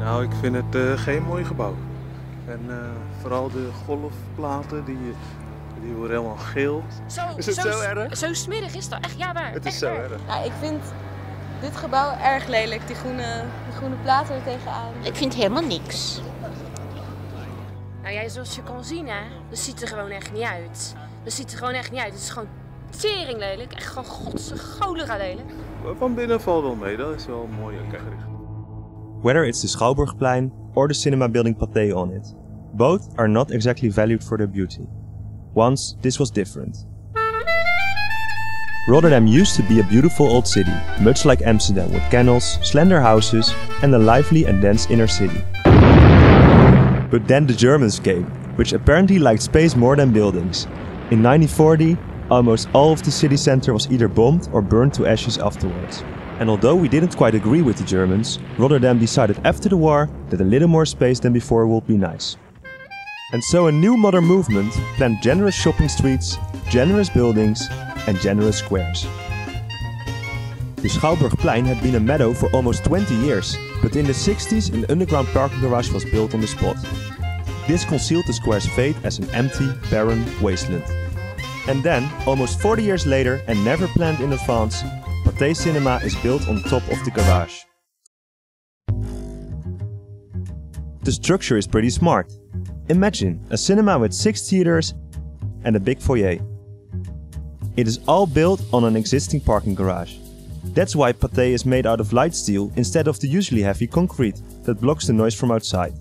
Nou, ik vind het geen mooi gebouw. En vooral de golfplaten, die worden helemaal geel. Is het zo erg? Zo smerig is dat, echt, ja waar. Het is zo erg. Nou, ik vind dit gebouw erg lelijk, die groene platen er tegenaan. Ik vind helemaal niks. Nou ja, zoals je kan zien hè, dat ziet er gewoon echt niet uit. Dat ziet er gewoon echt niet uit. Het is gewoon tering lelijk, echt gewoon godsgolera lelijk. Van binnen valt wel mee, dat is wel mooi ingericht. Whether it's the Schouwburgplein or the cinema building Pathé on it, both are not exactly valued for their beauty. Once this was different. Rotterdam used to be a beautiful old city, much like Amsterdam, with canals, slender houses and a lively and dense inner city. But then the Germans came, which apparently liked space more than buildings. In 1940, almost all of the city center was either bombed or burned to ashes afterwards. And although we didn't quite agree with the Germans, Rotterdam decided after the war that a little more space than before would be nice. And so a new modern movement planned generous shopping streets, generous buildings and generous squares. The Schouwburgplein had been a meadow for almost 20 years, but in the 60s an underground parking garage was built on the spot. This concealed the square's fate as an empty, barren wasteland. And then, almost 40 years later and never planned in advance, Pathé Cinema is built on top of the garage. The structure is pretty smart. Imagine a cinema with 6 theaters and a big foyer. It is all built on an existing parking garage. That's why Pathé is made out of light steel instead of the usually heavy concrete that blocks the noise from outside.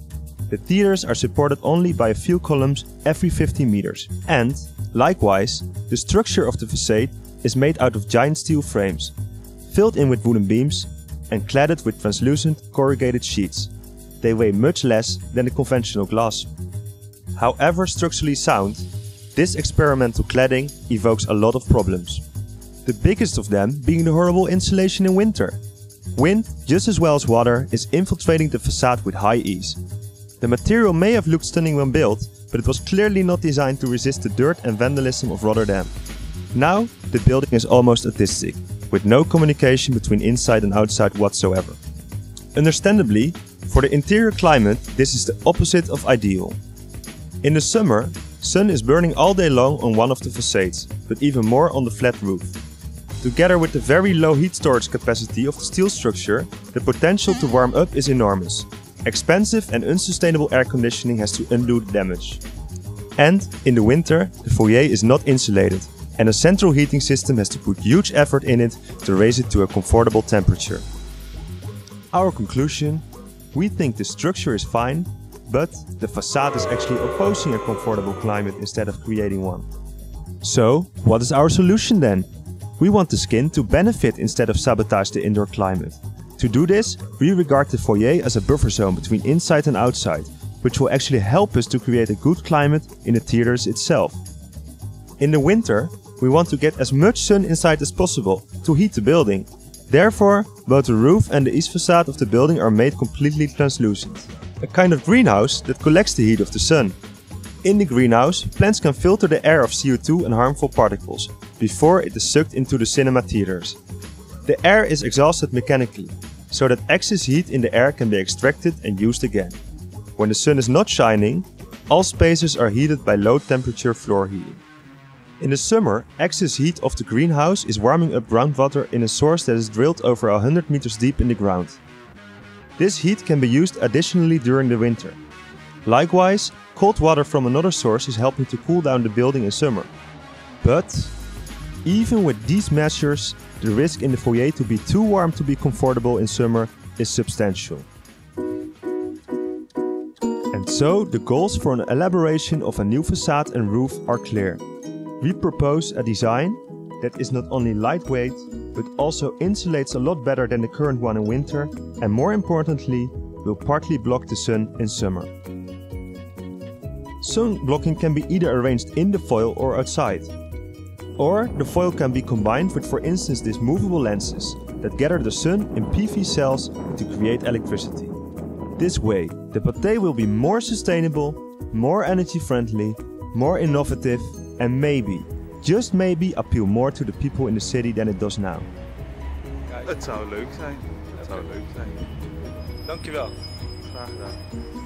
The theaters are supported only by a few columns every 15 meters. And, likewise, the structure of the facade is made out of giant steel frames, filled in with wooden beams and cladded with translucent corrugated sheets. They weigh much less than the conventional glass. However structurally sound, this experimental cladding evokes a lot of problems. The biggest of them being the horrible insulation in winter. Wind, just as well as water, is infiltrating the facade with high ease. The material may have looked stunning when built, but it was clearly not designed to resist the dirt and vandalism of Rotterdam. Now, the building is almost artistic, with no communication between inside and outside whatsoever. Understandably, for the interior climate, this is the opposite of ideal. In the summer, sun is burning all day long on one of the facades, but even more on the flat roof. Together with the very low heat storage capacity of the steel structure, the potential to warm up is enormous. Expensive and unsustainable air conditioning has to undo the damage. And, in the winter, the foyer is not insulated, and a central heating system has to put huge effort in it to raise it to a comfortable temperature. Our conclusion: we think the structure is fine, but the facade is actually opposing a comfortable climate instead of creating one. So, what is our solution then? We want the skin to benefit instead of sabotage the indoor climate. To do this, we regard the foyer as a buffer zone between inside and outside, which will actually help us to create a good climate in the theaters itself. In the winter, we want to get as much sun inside as possible to heat the building. Therefore, both the roof and the east facade of the building are made completely translucent. A kind of greenhouse that collects the heat of the sun. In the greenhouse, plants can filter the air of CO2 and harmful particles before it is sucked into the cinema theaters. The air is exhausted mechanically, so that excess heat in the air can be extracted and used again. When the sun is not shining, all spaces are heated by low temperature floor heating. In the summer, excess heat of the greenhouse is warming up groundwater in a source that is drilled over 100 meters deep in the ground. This heat can be used additionally during the winter. Likewise, cold water from another source is helping to cool down the building in summer. But, even with these measures, the risk in the foyer to be too warm to be comfortable in summer is substantial. And so, the goals for an elaboration of a new facade and roof are clear. We propose a design that is not only lightweight, but also insulates a lot better than the current one in winter, and more importantly, will partly block the sun in summer. Sun blocking can be either arranged in the foil or outside. Or the foil can be combined with, for instance, these movable lenses that gather the sun in PV cells to create electricity. This way, the Pathé will be more sustainable, more energy friendly, more innovative, and maybe, just maybe, appeal more to the people in the city than it does now. Ja, het zou leuk zijn. Het zou leuk zijn. Dankjewel. Graag Graag gedaan.